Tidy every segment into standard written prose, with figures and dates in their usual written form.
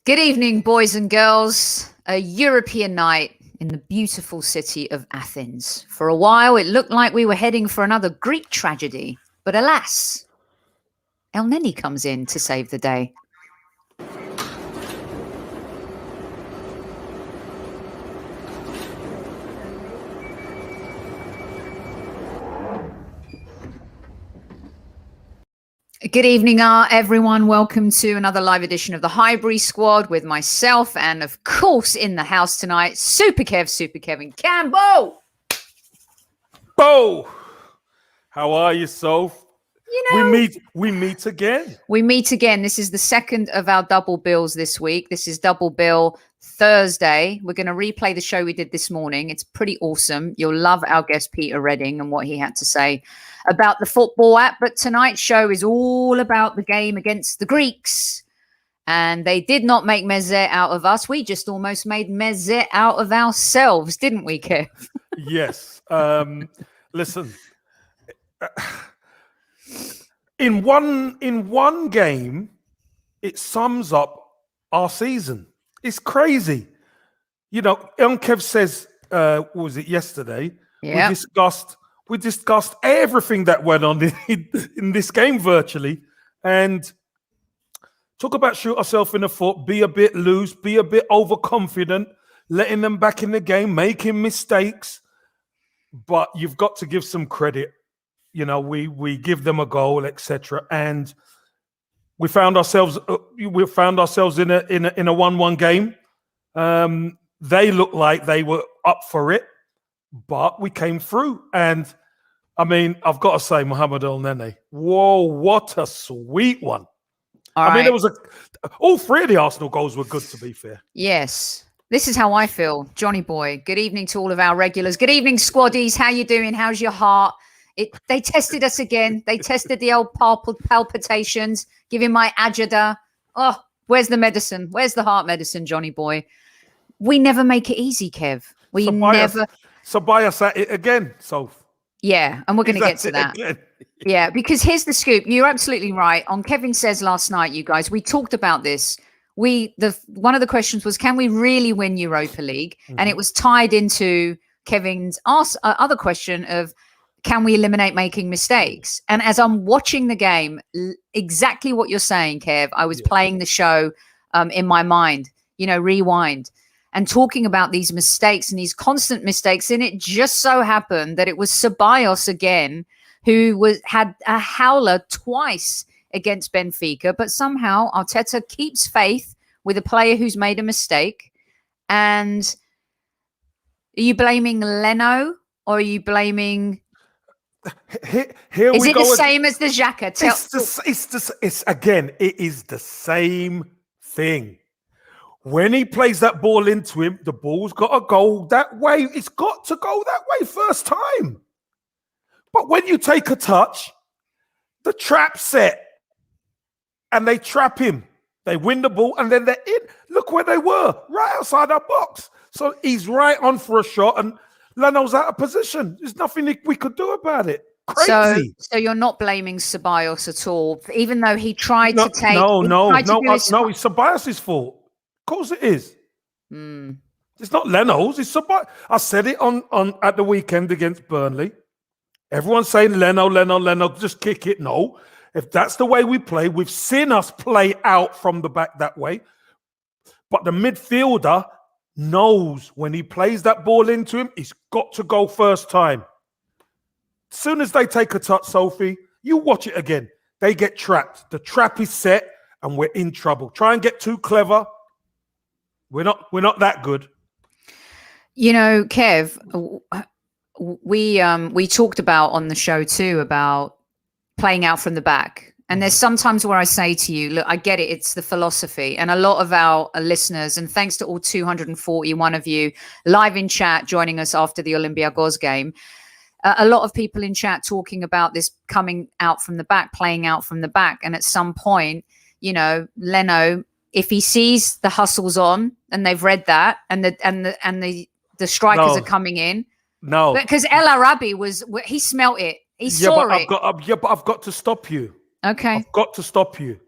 Good evening, boys and girls. A European night in the beautiful city of Athens. For a while, it looked like we were heading for another Greek tragedy. But alas, Elneny comes in to save the day. Good evening, everyone. Welcome to another live edition of the Highbury Squad with myself and, of course, in the house tonight, Super Kevin Campbell. Bo, how are you, Soph? You know, we meet again. We meet again. This is the second of our double bills this week. This is double bill Thursday. We're going to replay the show we did this morning. It's pretty awesome. You'll love our guest Peter Redding and what he had to say about the football app. But tonight's show is all about the game against the Greeks. And they did not make meze out of us. We just almost made meze out of ourselves, didn't we, Kev? Yes. Listen, in one game, it sums up our season. It's crazy. You know, Kev says, what was it yesterday? Yeah. We discussed everything that went on in this game virtually, and talk about shoot ourselves in the foot, be a bit loose, be a bit overconfident, letting them back in the game, making mistakes. But you've got to give some credit. You know, we give them a goal, etc. And we found ourselves in a 1-1 game. They looked like they were up for it, but we came through. And I mean, I've got to say, Mohamed Elneny, whoa, what a sweet one. I mean, all three of the Arsenal goals were good, to be fair. Yes. This is how I feel, Johnny boy. Good evening to all of our regulars. Good evening, squaddies. How you doing? How's your heart? They tested us again. They tested the old palpitations, giving my agita. Oh, where's the medicine? Where's the heart medicine, Johnny boy? We never make it easy, Kev. So buy us at it again, Soph. Yeah, and we're going to get to that. Yeah, because here's the scoop. You're absolutely right. On Kevin Says last night, you guys, we talked about this. One of the questions was, can we really win Europa League? Mm-hmm. And it was tied into Kevin's other question of, can we eliminate making mistakes? And as I'm watching the game, exactly what you're saying, Kev, I was playing the show in my mind, rewind, and talking about these mistakes and these constant mistakes. And it just so happened that it was Ceballos again, who had a howler twice against Benfica, but somehow Arteta keeps faith with a player who's made a mistake. And are you blaming Leno or are you blaming... Here is it the same as the Xhaka? It is the same thing. When he plays that ball into him, the ball's got to go that way. It's got to go that way first time. But when you take a touch, the trap's set and they trap him. They win the ball and then they're in. Look where they were, right outside our box. So he's right on for a shot and Leno's out of position. There's nothing we could do about it. Crazy. So you're not blaming Ceballos at all, even though he tried to take... No, it's Ceballos' fault. Of course it is. It's not Leno's. It's Ceballos. I said it on at the weekend against Burnley. Everyone's saying Leno, just kick it. No. If that's the way we play, we've seen us play out from the back that way. But the midfielder knows when he plays that ball into him, he's got to go first time. As soon as they take a touch, Sophie, you watch it again. They get trapped. The trap is set and we're in trouble. Try and get too clever. We're not that good. Kev, we talked about on the show too about playing out from the back. And there's sometimes where I say to you, look, I get it. It's the philosophy. And a lot of our listeners, and thanks to all 241 of you live in chat joining us after the Olympiacos game, a lot of people in chat talking about this coming out from the back, playing out from the back. And at some point, Leno, if he sees the hustle's on and they've read that and the strikers are coming in. No. Because El Arabi he smelt it. He saw it. But I've got to stop you. Okay. I've got to stop you.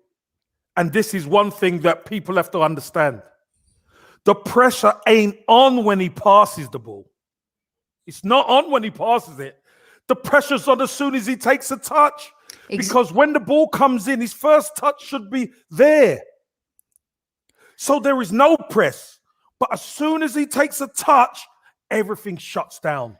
and this is one thing that people have to understand. The pressure ain't on when he passes the ball. It's not on when he passes it. The pressure's on as soon as he takes a touch. Because when the ball comes in, his first touch should be there. So there is no press. But as soon as he takes a touch, everything shuts down.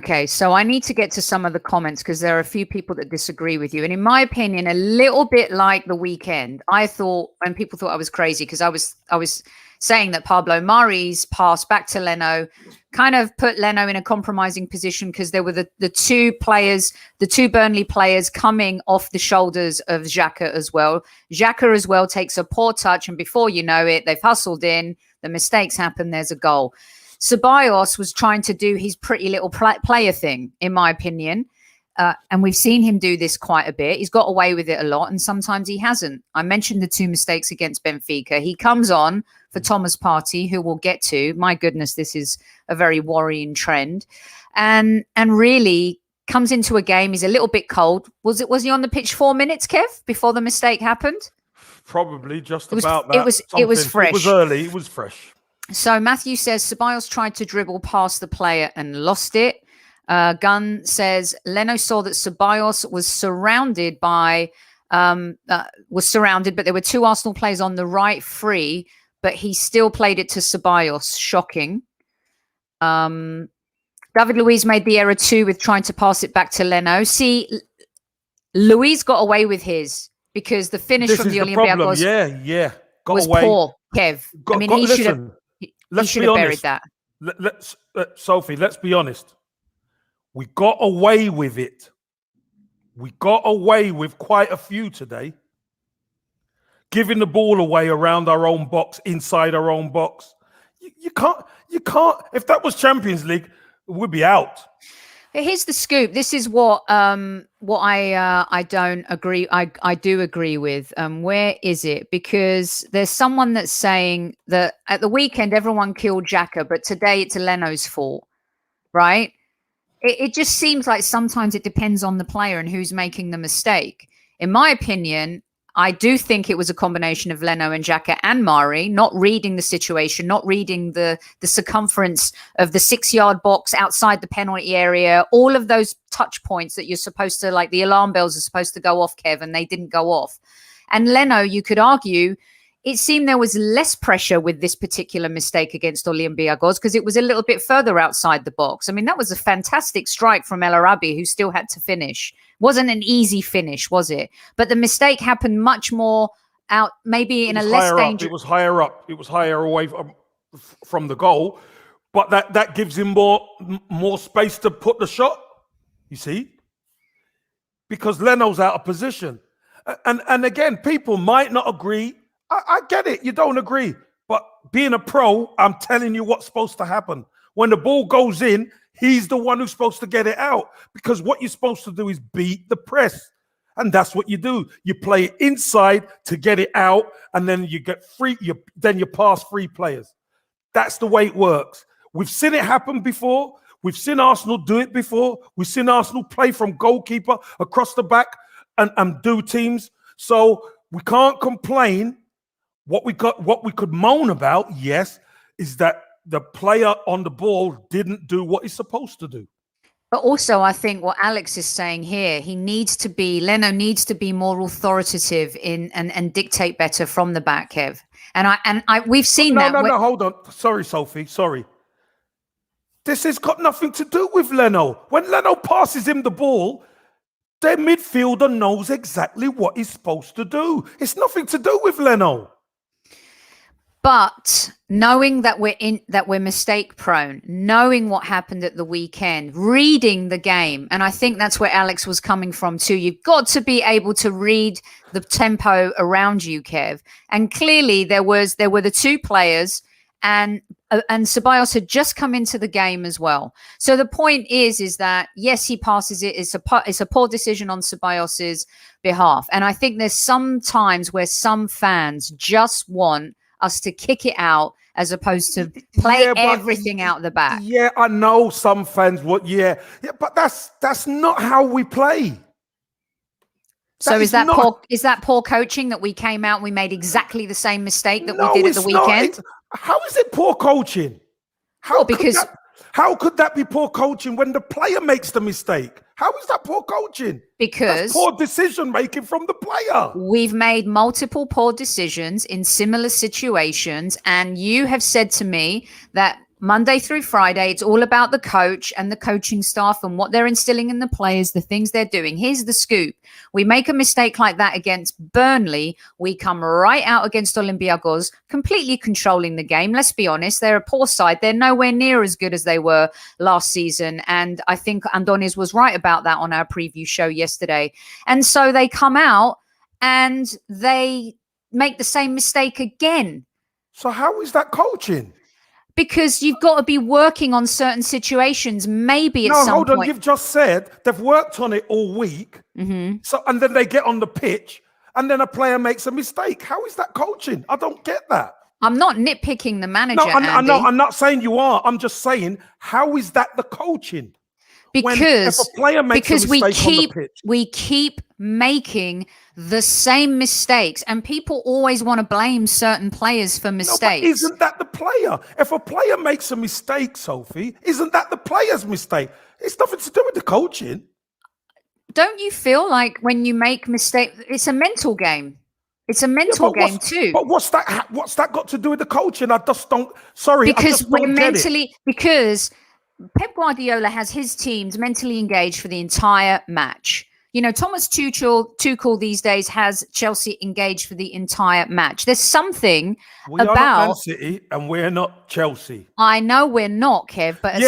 Okay, so I need to get to some of the comments because there are a few people that disagree with you. And in my opinion, a little bit like the weekend, I thought, and people thought I was crazy because I was saying that Pablo Mari's pass back to Leno kind of put Leno in a compromising position because there were the two Burnley players coming off the shoulders of Xhaka as well. Xhaka as well takes a poor touch, and before you know it, they've hustled in, the mistakes happen, there's a goal. Ceballos was trying to do his pretty little player thing, in my opinion. And we've seen him do this quite a bit. He's got away with it a lot, and sometimes he hasn't. I mentioned the 2 mistakes against Benfica. He comes on for Thomas Partey, who we'll get to. My goodness, this is a very worrying trend. And really comes into a game. He's a little bit cold. Was he on the pitch 4 minutes, Kev, before the mistake happened? Probably just about that. It was fresh. It was early. It was fresh. So Matthew says Ceballos tried to dribble past the player and lost it. Gunn says Leno saw that Ceballos was surrounded, but there were 2 Arsenal players on the right free, but he still played it to Ceballos. Shocking. David Luiz made the error too with trying to pass it back to Leno. See, Luiz got away with his because the finish from the Olympiacos was poor, Kev. He should have. He should have buried that. Let's Sophie, let's be honest. We got away with it. We got away with quite a few today. Giving the ball away around our own box, inside our own box. You can't. If that was Champions League, we'd be out. Here's the scoop. This is what I don't agree. I do agree with. Where is it? Because there's someone that's saying that at the weekend everyone killed Xhaka, but today it's Leno's fault, right? It just seems like sometimes it depends on the player and who's making the mistake. In my opinion, I do think it was a combination of Leno and Xhaka and Mari not reading the situation, not reading the circumference of the 6-yard box outside the penalty area, all of those touch points that you're supposed to, like the alarm bells are supposed to go off, Kev, and they didn't go off. And Leno, you could argue, it seemed there was less pressure with this particular mistake against Olympiacos because it was a little bit further outside the box. I mean, that was a fantastic strike from El Arabi, who still had to finish. Wasn't an easy finish, was it? But the mistake happened much more out, maybe in a less dangerous. It was higher up. It was higher away from the goal, but that gives him more space to put the shot. You see, because Leno's out of position, and again, people might not agree. I get it. You don't agree, but being a pro, I'm telling you what's supposed to happen. When the ball goes in, he's the one who's supposed to get it out, because what you're supposed to do is beat the press. And that's what you do. You play it inside to get it out, and then you get free. Then you pass free players. That's the way it works. We've seen it happen before. We've seen Arsenal do it before. We've seen Arsenal play from goalkeeper across the back and do teams. So we can't complain. What we could moan about, yes, is that the player on the ball didn't do what he's supposed to do. But also, I think what Alex is saying here, Leno needs to be more authoritative and dictate better from the back, Kev. And we've seen that. No, hold on. Sorry, Sophie. Sorry. This has got nothing to do with Leno. When Leno passes him the ball, their midfielder knows exactly what he's supposed to do. It's nothing to do with Leno. But knowing that we're mistake prone, knowing what happened at the weekend, reading the game, and I think that's where Alex was coming from too. You've got to be able to read the tempo around you, Kev. And clearly there were the 2 players, and Ceballos had just come into the game as well. So the point is that yes, he passes it. It's a poor decision on Ceballos' behalf, and I think there's some times where some fans just want us to kick it out as opposed to play everything out the back. Yeah, I know some fans would. Yeah, but that's not how we play. So is that poor coaching that we came out and we made exactly the same mistake that we did at the weekend? How is it poor coaching? How could that be poor coaching when the player makes the mistake? How is that poor coaching? Because that's poor decision making from the player. We've made multiple poor decisions in similar situations, and you have said to me that Monday through Friday, it's all about the coach and the coaching staff and what they're instilling in the players, the things they're doing. Here's the scoop. We make a mistake like that against Burnley. We come right out against Olympiacos, completely controlling the game. Let's be honest. They're a poor side. They're nowhere near as good as they were last season. And I think Andonis was right about that on our preview show yesterday. And so they come out and they make the same mistake again. So how is that coaching? Because you've got to be working on certain situations. Maybe at some point. No, hold on. You've just said they've worked on it all week. Mm-hmm. So, and then they get on the pitch and then a player makes a mistake. How is that coaching? I don't get that. I'm not nitpicking the manager, Andy. I'm not saying you are. I'm just saying, how is that the coaching? Because if a player makes a mistake on the pitch. We keep making the same mistakes, and people always want to blame certain players for mistakes. No, but isn't that the player? If a player makes a mistake, Sophie, isn't that the player's mistake? It's nothing to do with the coaching. Don't you feel like when you make mistakes, it's a mental game? It's a mental game too. But what's that got to do with the coaching? I just don't. Sorry, because because Pep Guardiola has his teams mentally engaged for the entire match. You know, Thomas Tuchel these days has Chelsea engaged for the entire match. There's something we are not Man City and we're not Chelsea. I know we're not, Kev, but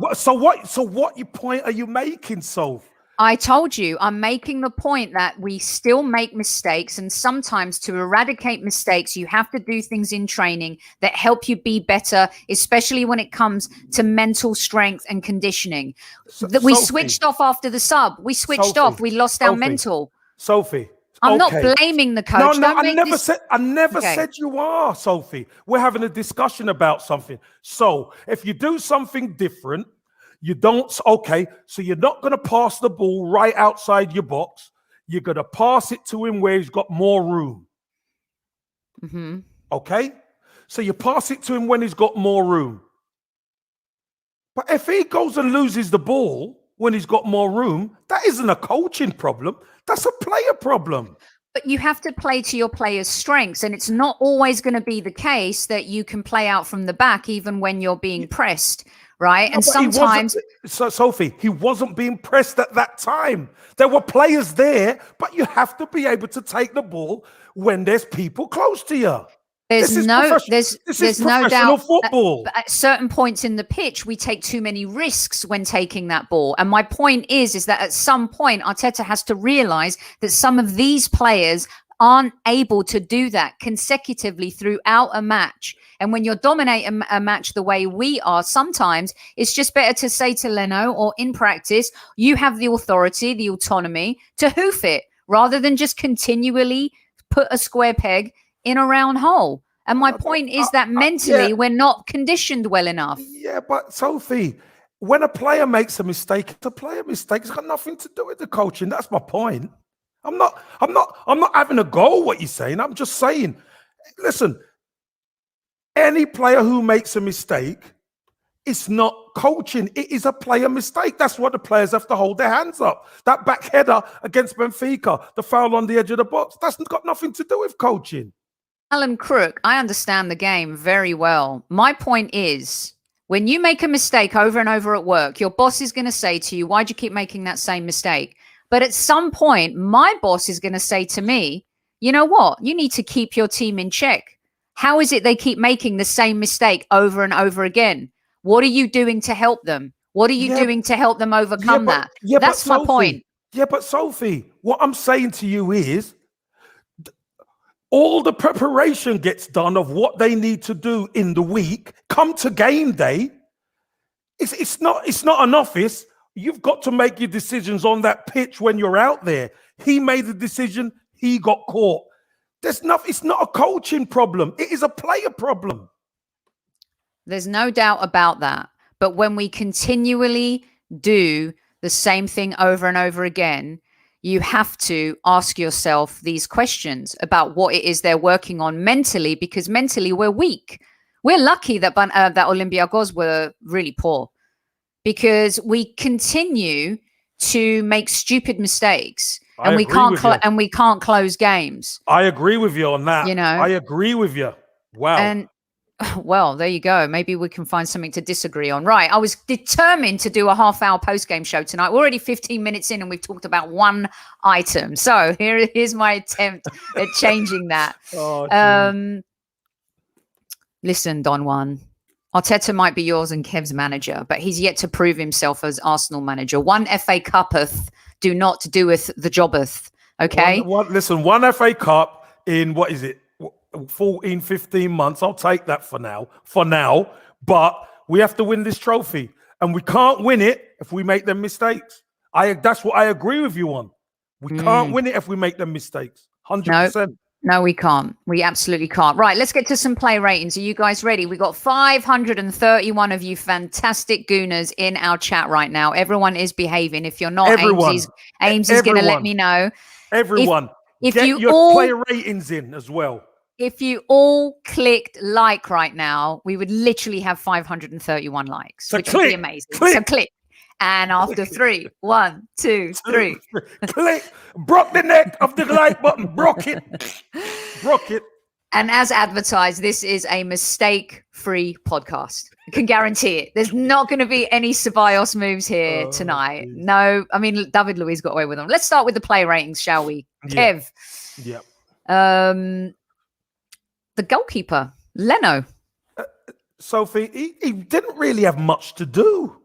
but so what point are you making, Soph? I told you, I'm making the point that we still make mistakes, and sometimes to eradicate mistakes, you have to do things in training that help you be better, especially when it comes to mental strength and conditioning. We switched off after the sub. We switched off. We lost our mental. Sophie. I'm not blaming the coach. No, I never said you are, Sophie. We're having a discussion about something. So if you do something different, you don't, so you're not going to pass the ball right outside your box. You're going to pass it to him where he's got more room. Mm-hmm. Okay? So you pass it to him when he's got more room. But if he goes and loses the ball when he's got more room, that isn't a coaching problem. That's a player problem. But you have to play to your players' strengths, and it's not always going to be the case that you can play out from the back even when you're being pressed. Right. No, and sometimes. Sophie, he wasn't being pressed at that time. There were players there, but you have to be able to take the ball when there's people close to you. There's no doubt football. At certain points in the pitch, we take too many risks when taking that ball. And my point is that at some point, Arteta has to realize that some of these players aren't able to do that consecutively throughout a match. And when you're dominating a match the way we are, sometimes it's just better to say to Leno, or in practice, you have the authority, the autonomy to hoof it, rather than just continually put a square peg in a round hole. And my point is that mentally we're not conditioned well enough. Yeah, but Sophie, when a player makes a mistake, it's a player mistake. It's got nothing to do with the coaching. That's my point. I'm not having a go at what you're saying. I'm just saying, listen, any player who makes a mistake, it's not coaching. It is a player mistake. That's what the players have to hold their hands up. That back header against Benfica, the foul on the edge of the box, that's got nothing to do with coaching. Alan Crook, I understand the game very well. My point is, when you make a mistake over and over at work, your boss is going to say to you, why'd you keep making that same mistake? But at some point, my boss is going to say to me, you know what? You need to keep your team in check. How is it they keep making the same mistake over and over again? What are you doing to help them? What are you doing to help them overcome that? That's my point. Yeah, but Sophie, what I'm saying to you is all the preparation gets done of what they need to do in the week. Come to game day, it's not an office. You've got to make your decisions on that pitch when you're out there. He made the decision. He got caught. It's not a coaching problem. It is a player problem. There's no doubt about that. But when we continually do the same thing over and over again, you have to ask yourself these questions about what it is they're working on mentally, because mentally we're weak. We're lucky that that Olympiacos were really poor, because we continue to make stupid mistakes and we can't close games. I agree with you on that. You know, I agree with you. Wow. And well, there you go. Maybe we can find something to disagree on. Right. I was determined to do a half-hour post-game show tonight. We're already 15 minutes in and we've talked about one item. So here's my attempt at changing that. Listen, Don Juan, Arteta might be yours and Kev's manager, but he's yet to prove himself as Arsenal manager. One FA Cupeth do not doeth the jobeth. Okay. One FA Cup in, what is it, 14, 15 months. I'll take that for now. But we have to win this trophy. And we can't win it if we make them mistakes. That's what I agree with you on. We can't win it if we make them mistakes. 100%. No, we can't. We absolutely can't. Right, let's get to some play ratings. Are you guys ready? We got 531 of you fantastic gooners in our chat right now. Everyone is behaving. If you're not, Ames is going to let me know. Everyone, if get you your all play ratings in as well. If you all clicked like right now, we would literally have 531 likes, which would be amazing. So click. And after 3, 1, 2, 3. Click. Broke the neck of the like button. Broke it. And as advertised, this is a mistake-free podcast. I can guarantee it. There's not going to be any Ceballos moves here tonight. Geez. No, I mean, David Luiz got away with them. Let's start with the play ratings, shall we? Yeah. Kev. Yeah. The goalkeeper, Leno. Sophie, he didn't really have much to do,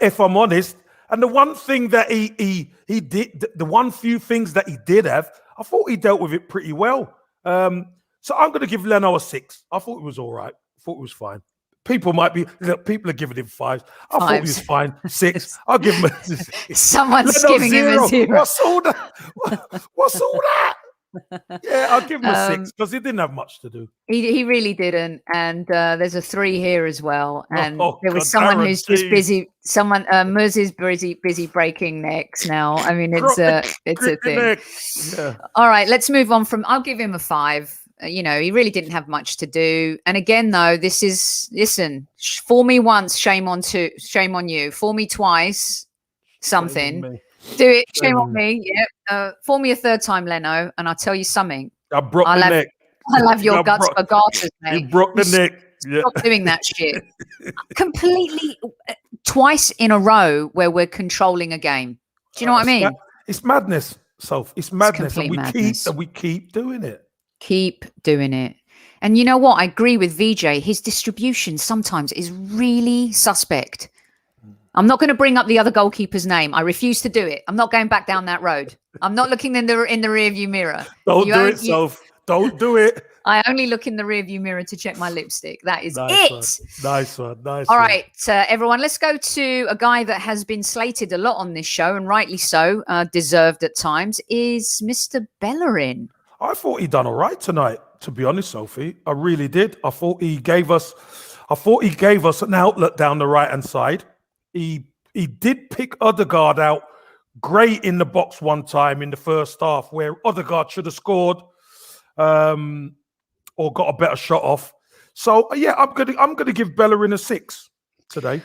if I'm honest. And the one thing that he did, the one few things that he did have, I thought he dealt with it pretty well. So I'm going to give Leno a 6. I thought it was all right. I thought it was fine. People are giving him 5s. I thought he was fine. 6. I'll give him a 6. Someone's giving him a 0. What's all that? Yeah, I'll give him a 6 because he didn't have much to do. He really didn't. And there's a 3 here as well. And there was someone who's just busy. Muz is busy breaking necks now. I mean, it's a thing. Yeah. All right, let's move on I'll give him a 5. He really didn't have much to do. And again, though, fool me once, shame on you. Fool me twice, something. Do it. Shame on me. Yeah. Fool me a 3rd time, Leno, and I'll tell you something. I broke the neck. I'll have your guts for garters, mate. You broke the neck. Yeah. Stop doing that shit. Completely twice in a row where we're controlling a game. Do you know what I mean? It's madness, Soph. It's madness. Madness. We keep doing it. Keep doing it. And you know what? I agree with VJ. His distribution sometimes is really suspect. I'm not going to bring up the other goalkeeper's name. I refuse to do it. I'm not going back down that road. I'm not looking in the rearview mirror. Don't do it, Soph. Don't do it. I only look in the rearview mirror to check my lipstick. That is it. Nice one. All right, everyone, let's go to a guy that has been slated a lot on this show, and rightly so, deserved at times, is Mr. Bellerin. I thought he done all right tonight, to be honest, Sophie. I really did. I thought he gave us an outlet down the right-hand side. He did pick Odegaard out great in the box one time in the first half, where Odegaard should have scored or got a better shot off. So yeah, I'm gonna give Bellerin a 6 today.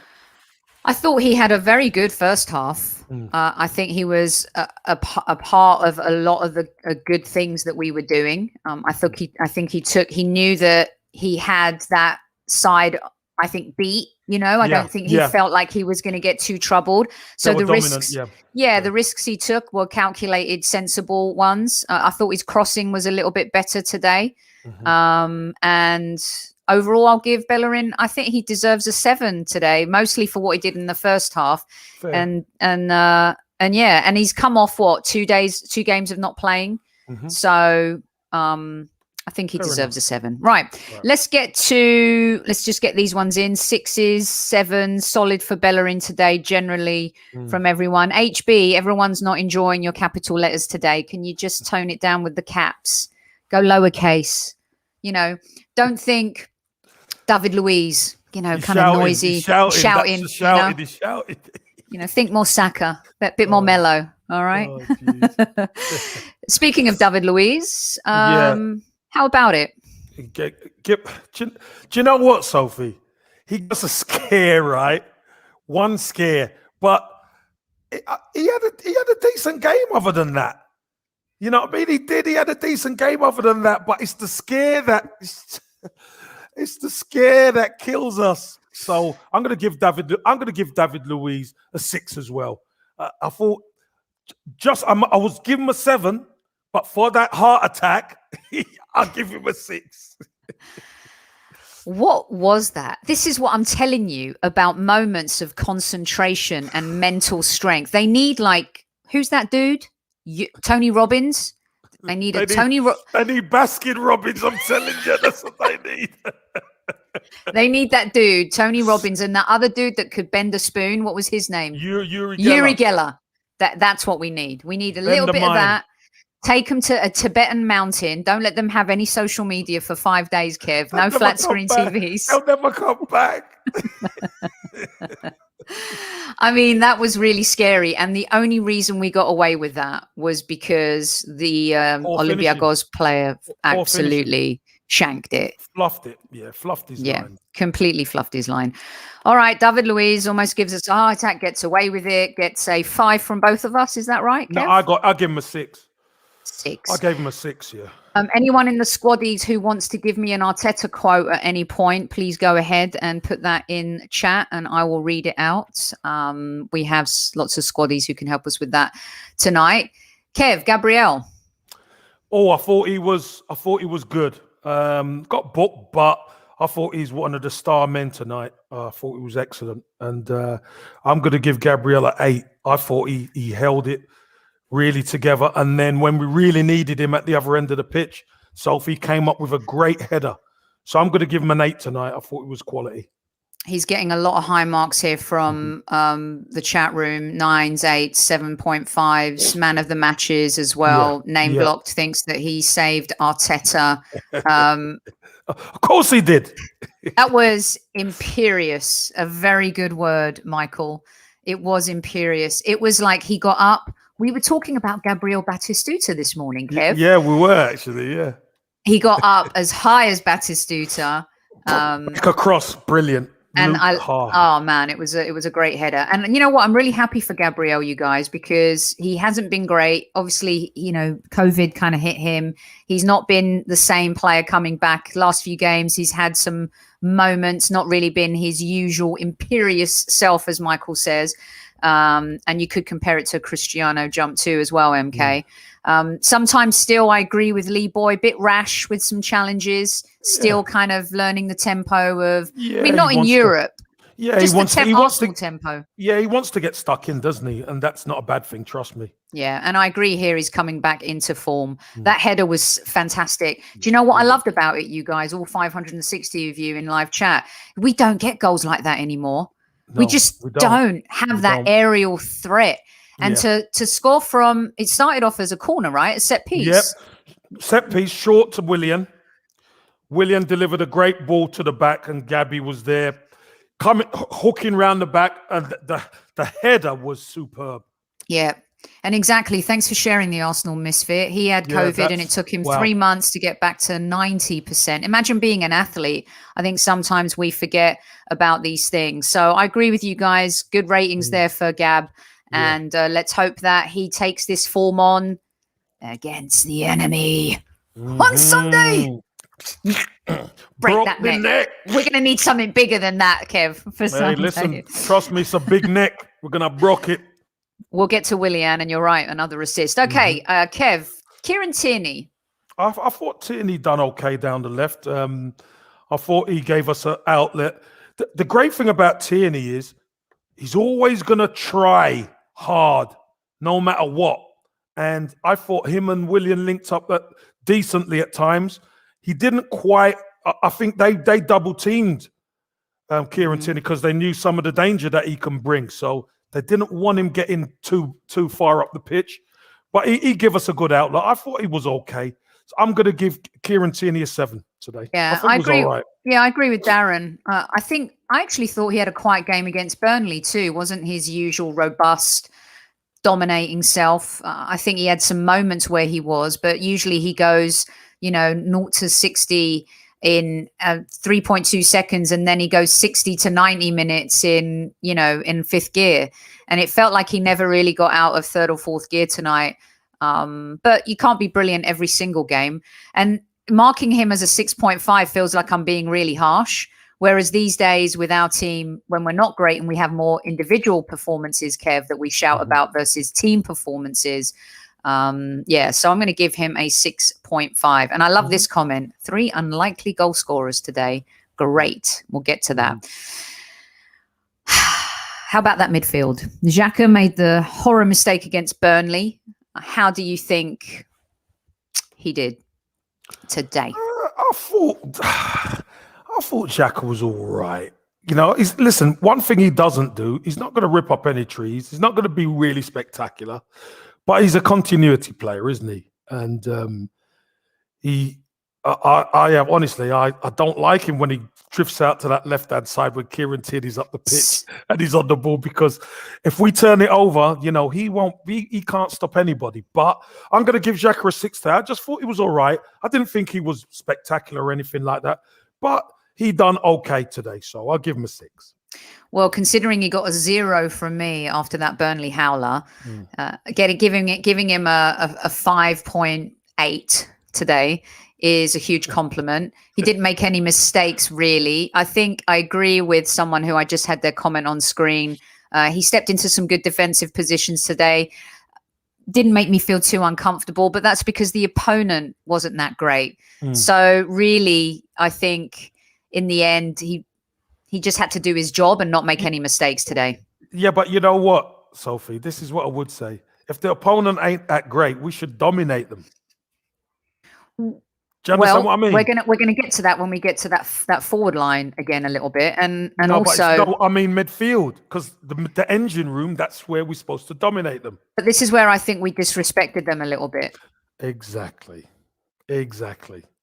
I thought he had a very good first half. I think he was a part of a lot of the good things that we were doing. I think he knew that he had that side, I think, beat. I don't think he felt like he was going to get too troubled. So the risks, the risks he took were calculated, sensible ones. I thought his crossing was a little bit better today. And overall, I'll give Bellerin, I think he deserves a 7 today, mostly for what he did in the first half. Fair. And he's come off 2 games of not playing. So I think he deserves a 7. Right. Let's just get these ones in. 6s, 7s, solid for Bellerin today, generally from everyone. HB, everyone's not enjoying your capital letters today. Can you just tone it down with the caps? Go lowercase. Don't think David Luiz, kind of noisy, shouting. Shouting. Think more Saka, a bit more mellow. All right. Oh, Speaking of David Luiz, yeah. how about it? Do you know what, Sophie? He gets a scare, right? One scare, but he had a decent game other than that. You know what I mean? He did. He had a decent game other than that, but it's the scare that kills us. So I'm going to give David Luiz a 6 as well. I thought I was giving him a 7, but for that heart attack, I'll give him a 6. What was that? This is what I'm telling you about moments of concentration and mental strength. They need, like, who's that dude? Tony Robbins. They need They need Baskin Robbins. I'm telling you, that's what they need. They need that dude, Tony Robbins, and that other dude that could bend a spoon. What was his name? Uri Geller. That's what we need. We need a little bit of that. Take them to a Tibetan mountain. Don't let them have any social media for 5 days, Kev. No flat screen TVs. They'll never come back. I mean, that was really scary. And the only reason we got away with that was because the Olympiacos player absolutely shanked it. Fluffed it. Yeah, fluffed his line. Completely fluffed his line. All right, David Luiz almost gives us a heart attack, gets away with it, gets a 5 from both of us. Is that right, Kev? No, I give him a 6. 6. I gave him a 6, yeah. Anyone in the squaddies who wants to give me an Arteta quote at any point, please go ahead and put that in chat and I will read it out. We have lots of squaddies who can help us with that tonight. Kev, Gabriel. Oh, I thought he was good. Got booked, but I thought he's one of the star men tonight. I thought he was excellent. And I'm going to give Gabriel an 8. I thought he held it really together. And then when we really needed him at the other end of the pitch, Sophie came up with a great header. So I'm going to give him an 8 tonight. I thought it was quality. He's getting a lot of high marks here from the chat room. 9s, 8s, 7.5s, man of the matches as well. Name blocked thinks that he saved Arteta. Of course he did. That was imperious. A very good word, Michael. It was imperious. It was like he got up. We were talking about Gabriel Batistuta this morning, Kev. Yeah, we were actually, yeah. He got up as high as Batistuta. Across, brilliant. And oh man, it was a great header. And you know what? I'm really happy for Gabriel, you guys, because he hasn't been great. Obviously, you know, COVID kind of hit him. He's not been the same player coming back. Last few games, he's had some moments, not really been his usual imperious self, as Michael says. And you could compare it to Cristiano jump too as well, MK. Sometimes still I agree with Lee Boy, bit rash with some challenges, still kind of learning the tempo of, I mean, not in Europe. He wants the tempo. Yeah, he wants to get stuck in, doesn't he? And that's not a bad thing, trust me. Yeah, and I agree here. He's coming back into form. That header was fantastic. Do you know what I loved about it, you guys, all 560 of you in live chat? We don't get goals like that anymore. No, we don't have that aerial threat. And to score from, it started off as a corner, right? A set piece. Yep. Set piece, short to Willian. Willian delivered a great ball to the back and Gabby was there. Hooking round the back. And the header was superb. Yeah. And exactly. Thanks for sharing the Arsenal misfit. He had COVID and it took him 3 months to get back to 90%. Imagine being an athlete. I think sometimes we forget about these things. So I agree with you guys. Good ratings there for Gab. And let's hope that he takes this form on against the enemy on Sunday. Break that neck. We're going to need something bigger than that, Kev, for Sunday. Listen, trust me, it's a big neck. We're going to brock it. We'll get to Willian, and you're right, another assist. Okay, Kev, Kieran Tierney. I thought Tierney done okay down the left. I thought he gave us an outlet. The great thing about Tierney is he's always going to try hard, no matter what. And I thought him and Willian linked up decently at times. He didn't quite. I think they double teamed Kieran Tierney because they knew some of the danger that he can bring. So they didn't want him getting too far up the pitch. But he gave us a good outlet. I thought he was okay. So I'm going to give Kieran Tierney a 7 today. Yeah, I agree. Right. Yeah, I agree with Darren. I actually thought he had a quiet game against Burnley too. Wasn't his usual robust dominating self. I think he had some moments where he was, but usually he goes, 0 to 60 in 3.2 seconds, and then he goes 60 to 90 minutes in fifth gear. And it felt like he never really got out of third or fourth gear tonight. But you can't be brilliant every single game. And marking him as a 6.5 feels like I'm being really harsh. Whereas these days with our team, when we're not great and we have more individual performances, Kev, that we shout about versus team performances. So I'm going to give him a 6.5. And I love this comment. 3 unlikely goal scorers today. Great. We'll get to that. How about that midfield? Xhaka made the horror mistake against Burnley. How do you think he did today? I thought Xhaka was all right. Listen, one thing he doesn't do, he's not going to rip up any trees. He's not going to be really spectacular, but he's a continuity player, isn't he? And I don't like him when he drifts out to that left-hand side when Kieran Tierney's up the pitch and he's on the ball, because if we turn it over, he can't stop anybody. But I'm going to give Xhaka a 6 there. I just thought he was all right. I didn't think he was spectacular or anything like that, but he done okay today, so I'll give him a 6. Well, considering he got a 0 from me after that Burnley howler, giving him a 5.8 today is a huge compliment. He didn't make any mistakes, really. I think I agree with someone who I just had their comment on screen. He stepped into some good defensive positions today. Didn't make me feel too uncomfortable, but that's because the opponent wasn't that great. So really, I think in the end, he just had to do his job and not make any mistakes today. Yeah, but you know what, Sophie? This is what I would say. If the opponent ain't that great, we should dominate them. Do you understand what I mean? We're gonna get to that when we get to that forward line again a little bit, and no, also I mean midfield, because the engine room, that's where we're supposed to dominate them. But this is where I think we disrespected them a little bit. Exactly.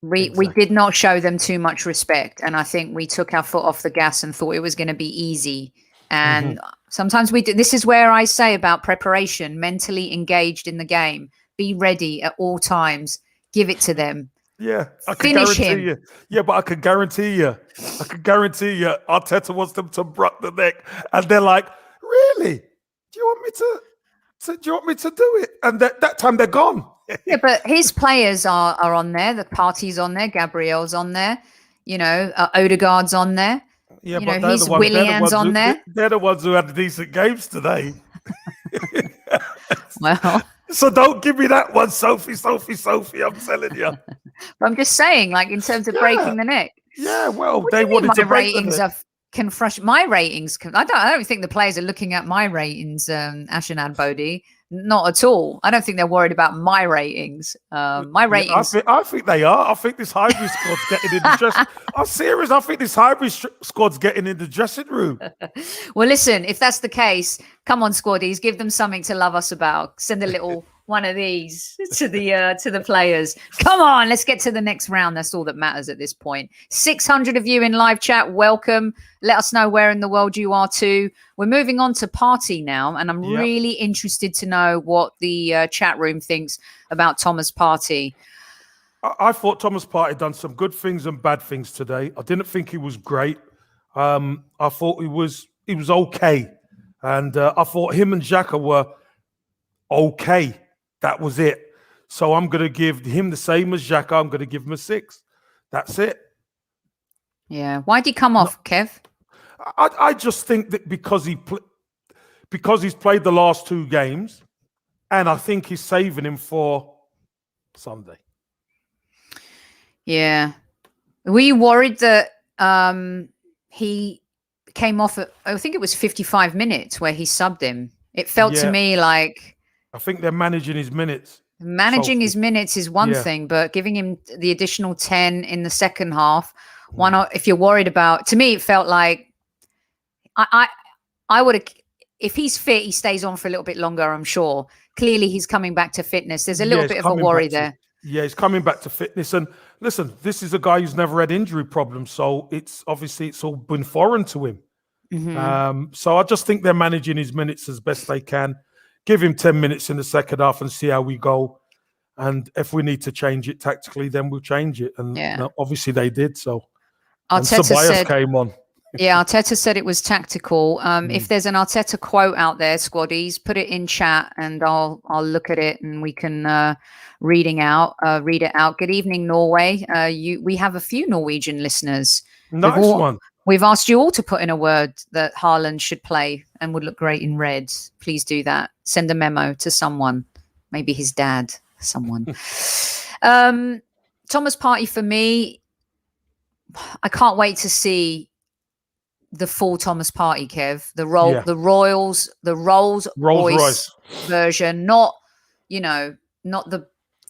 We did not show them too much respect, and I think we took our foot off the gas and thought it was going to be easy. And sometimes we do. This is where I say about preparation, mentally engaged in the game, be ready at all times, give it to them. Yeah, I can guarantee you. Yeah, but I can guarantee you. Arteta wants them to brock the neck, and they're like, "Really? Do you want me to do it?" And that time they're gone. Yeah, but his players are on there. The party's on there. Gabriel's on there. Odegaard's on there. Yeah, but his Willian's on there. They're the ones who had decent games today. Well. So don't give me that one, Sophie. I'm telling you. I'm just saying, like, in terms of breaking the neck. Yeah, well, they wanted to break the neck. My ratings. I don't think the players are looking at my ratings, Ashanad Bodhi. Not at all. I don't think they're worried about my ratings. My ratings. I think they are. I think this Highbury squad's getting in the dressing. I'm serious. I think this Highbury squad's getting in the dressing room. Well, listen. If that's the case, come on, squaddies. Give them something to love us about. Send a little one of these to the players. Come on, let's get to the next round. That's all that matters at this point. 600 of you in live chat. Welcome. Let us know where in the world you are too. We're moving on to Partey now, and I'm really interested to know what the chat room thinks about Thomas Partey. I thought Thomas Partey done some good things and bad things today. I didn't think he was great. I thought he was okay, and I thought him and Xhaka were okay. That was it. So I'm going to give him the same as Xhaka. I'm going to give him a 6. That's it. Yeah. Why'd he come off, Kev? I just think that because he's played the last 2 games, and I think he's saving him for Sunday. Yeah. Were you worried that he came off at, I think it was 55 minutes where he subbed him? It felt to me like... I think they're managing his minutes. Managing his minutes is one thing, but giving him the additional 10 in the second half, why not? If you're worried about, to me, it felt like I would have, if he's fit, he stays on for a little bit longer, I'm sure. Clearly, he's coming back to fitness. There's a little bit of a worry there. He's coming back to fitness. And listen, this is a guy who's never had injury problems. So it's all been foreign to him. So I just think they're managing his minutes as best they can. give him 10 minutes in the second half and see how we go. And if we need to change it tactically, then we'll change it. And obviously they did. So Arteta came on. Yeah, Arteta said it was tactical. If there's an Arteta quote out there, squaddies, put it in chat and I'll look at it and we can read it out. Good evening, Norway. We have a few Norwegian listeners. Nice one. We've asked you all to put in a word that Haaland should play and would look great in red. Please do that. Send a memo to someone, maybe his dad, someone. Thomas Partey for me, I can't wait to see the full Thomas Partey, Kev. The Rolls Royce version, not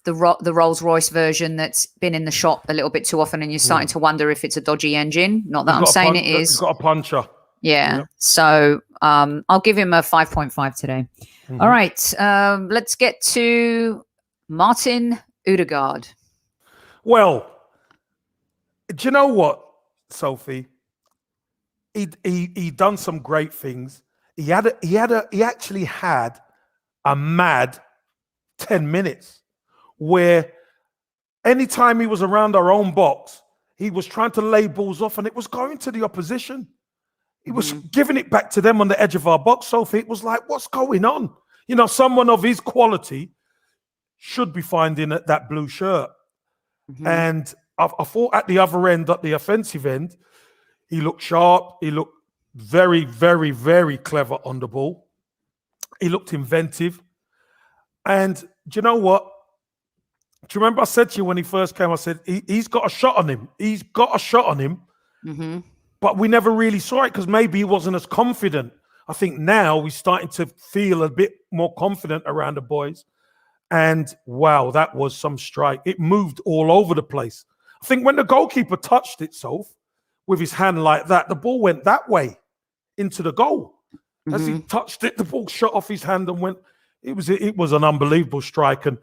the Rolls Royce version that's been in the shop a little bit too often, and you're starting to wonder if it's a dodgy engine. Not that I'm saying it is. It's got a puncher. Yeah. So I'll give him a 5.5 today. All right. Let's get to Martin Ødegaard. Well, do you know what, Sophie? He done some great things. He actually had a mad 10 minutes where anytime he was around our own box, he was trying to lay balls off and it was going to the opposition. He was giving it back to them on the edge of our box, Sophie. It was like, what's going on? You know, someone of his quality should be finding that blue shirt. And I thought at the other end, at the offensive end, he looked sharp. He looked very, very, very clever on the ball. He looked inventive. And do you know what? Do you remember I said to you when he first came, I said, he's got a shot on him. He's got a shot on him. But we never really saw it because maybe he wasn't as confident. I think now we're starting to feel a bit more confident around the boys. And wow, that was some strike. It moved all over the place. I think when the goalkeeper touched it, Soph, with his hand like that, the ball went that way into the goal. As he touched it, the ball shot off his hand and went. It was an unbelievable strike. And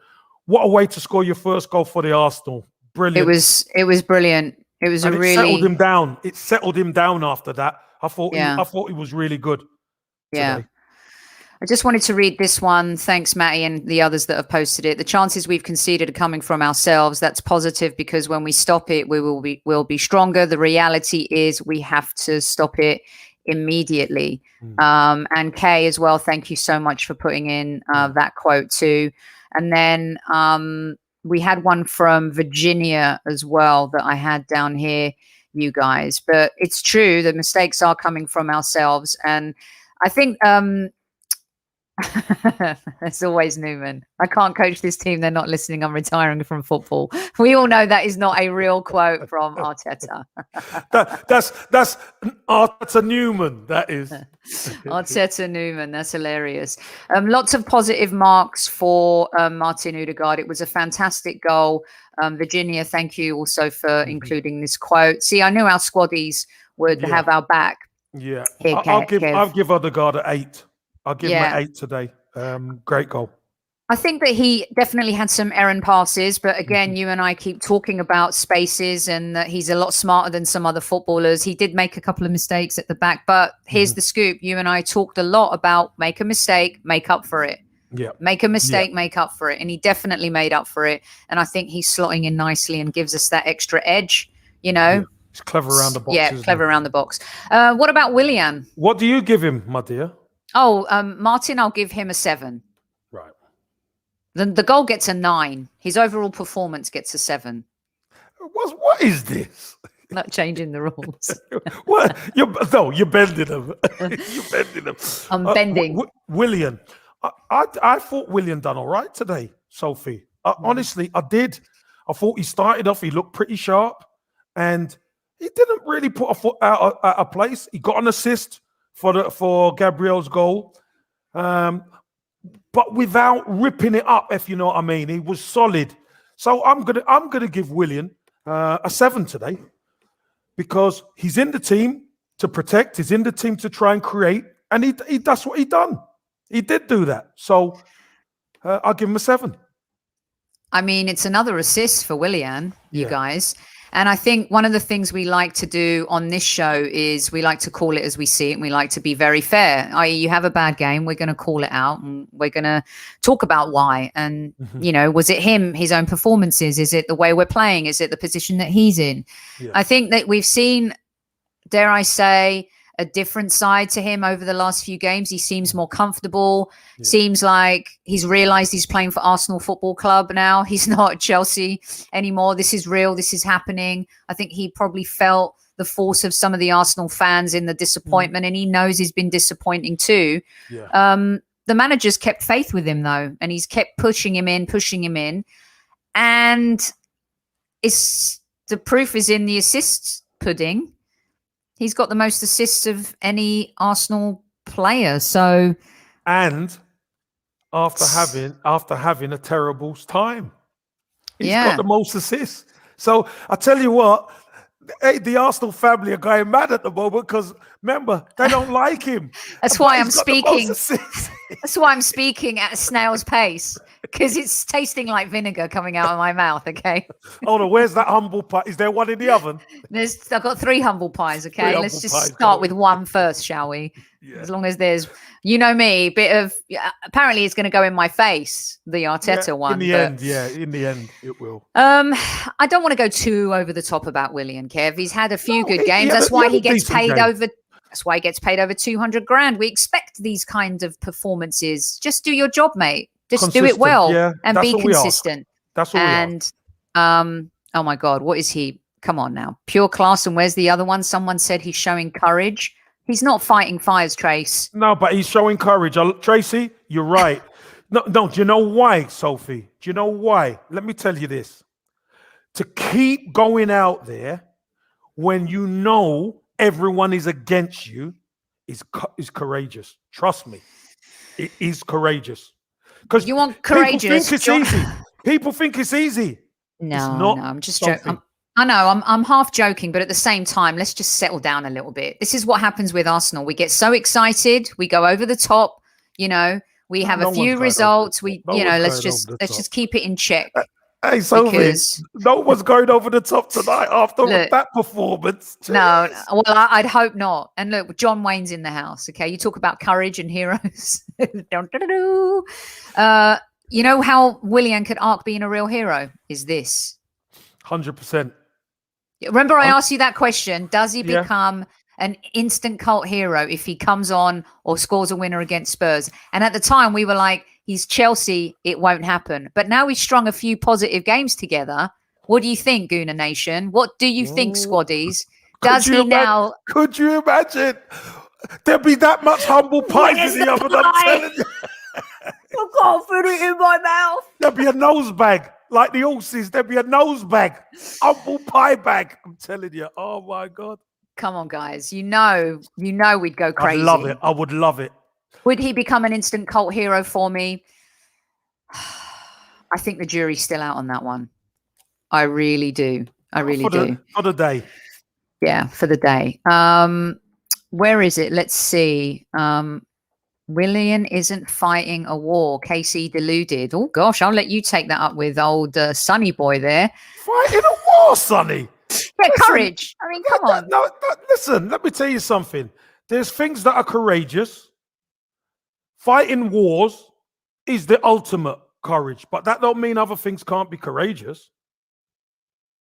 what a way to score your first goal for the Arsenal. Brilliant. It was brilliant. It was it settled him down. It settled him down after that. I thought he was really good. Yeah. Today. I just wanted to read this one. Thanks, Matty, and the others that have posted it. The chances we've conceded are coming from ourselves. That's positive because when we stop it, we'll be stronger. The reality is we have to stop it immediately. And Kay as well, thank you so much for putting in that quote too. And then we had one from Virginia as well that I had down here, you guys. But it's true, the mistakes are coming from ourselves. And I think it's always Newman. I can't coach this team. They're not listening. I'm retiring from football. We all know that is not a real quote from Arteta. That's Arteta Newman. That is Arteta Newman. That's hilarious. Lots of positive marks for Martin Ødegaard. It was a fantastic goal. Virginia, thank you also for including this quote. See, I knew our squaddies would have our back. Yeah, Here, I'll give Ødegaard an 8. I'll give him an 8 today. Great goal. I think that he definitely had some errant passes, but again, you and I keep talking about spaces and that he's a lot smarter than some other footballers. He did make a couple of mistakes at the back, but here's the scoop. You and I talked a lot about make a mistake, make up for it. Yeah. Make a mistake, make up for it. And he definitely made up for it. And I think he's slotting in nicely and gives us that extra edge, you know. Yeah. He's clever around the box. Yeah, clever around the box. What about Willian? What do you give him, my dear? Oh, Martin, I'll give him a 7. Right. The goal gets a 9. His overall performance gets a 7. What is this? Not changing the rules. What? You're bending them. You're bending them. I'm bending. Willian. I thought Willian done all right today, Sophie. Honestly, I did. I thought he started off, he looked pretty sharp, and he didn't really put a foot out of place. He got an assist for Gabriel's goal, but without ripping it up, if you know what I mean. He was solid. So I'm gonna give Willian a 7 today because he's in the team to protect. He's in the team to try and create, and he that's what he done. He did do that. So I'll give him a 7. I mean, it's another assist for Willian, you guys. And I think one of the things we like to do on this show is we like to call it as we see it, and we like to be very fair. I.e., you have a bad game, we're going to call it out, and we're going to talk about why. And, was it him, his own performances? Is it the way we're playing? Is it the position that he's in? Yeah. I think that we've seen, dare I say, a different side to him over the last few games. He seems more comfortable. Yeah. Seems like he's realized he's playing for Arsenal Football Club now. He's not at Chelsea anymore. This is real. This is happening. I think he probably felt the force of some of the Arsenal fans in the disappointment, and he knows he's been disappointing too. Yeah. The manager's kept faith with him though, and he's kept pushing him in. And the proof is in the assists pudding. He's got the most assists of any Arsenal player. So, and after having a terrible time, he's got the most assists. So I tell you what, the Arsenal family are going mad at the moment because remember they don't like him. That's why I'm speaking. That's why I'm speaking at a snail's pace, because it's tasting like vinegar coming out of my mouth. Okay. Oh no, where's that humble pie? Is there one in the oven? I've got 3 humble pies. Okay, let's just start with one first, shall we? Yeah. As long as there's, me, bit of. Apparently, it's going to go in my face. The Arteta one. In the end, it will. I don't want to go too over the top about Willian, Kev. He's had a few good games. That's why he gets paid over. That's why he gets paid over 200 grand. We expect these kind of performances. Just do your job, mate. Just do it well and be consistent. That's all. And oh my God, what is he? Come on now, pure class. And where's the other one? Someone said he's showing courage. He's not fighting fires, Trace. No, but he's showing courage. Tracy, you're right. No. Do you know why, Sophie? Do you know why? Let me tell you this. To keep going out there when you know everyone is against you is courageous. Trust me, it is courageous. Because you want courageous. People think it's easy. People think it's easy. No, I'm just joking. I know I'm half joking, but at the same time, let's just settle down a little bit. This is what happens with Arsenal. We get so excited, we go over the top. We have a few results. Let's just keep it in check. Hey, Sophie, no one's going over the top tonight after that performance. Jeez. No, well, I'd hope not. And look, John Wayne's in the house. Okay, you talk about courage and heroes. You know how Willian could arc being a real hero? Is this 100%? Remember, I asked you that question. Does he become an instant cult hero if he comes on or scores a winner against Spurs? And at the time, we were like, he's Chelsea, it won't happen. But now we've strung a few positive games together. What do you think, Gooner Nation? What do you think, squaddies? Does he now? Could you imagine? There'd be that much humble pie in the oven, I'm telling you. I can't fit it in my mouth. There'd be a nose bag. Like the horses, there'd be a nose bag. Humble pie bag. I'm telling you. Oh, my God. Come on, guys. You know we'd go crazy. I'd love it. I would love it. Would he become an instant cult hero for me? I think the jury's still out on that one. I really do. I really do. For the day. Yeah, for the day. Where is it? Let's see. Willian isn't fighting a war. KC deluded. Oh, gosh, I'll let you take that up with old Sonny boy there. Fighting a war, Sonny? Yeah, courage. I mean, come on. No, listen, let me tell you something. There's things that are courageous. Fighting wars is the ultimate courage, but that don't mean other things can't be courageous.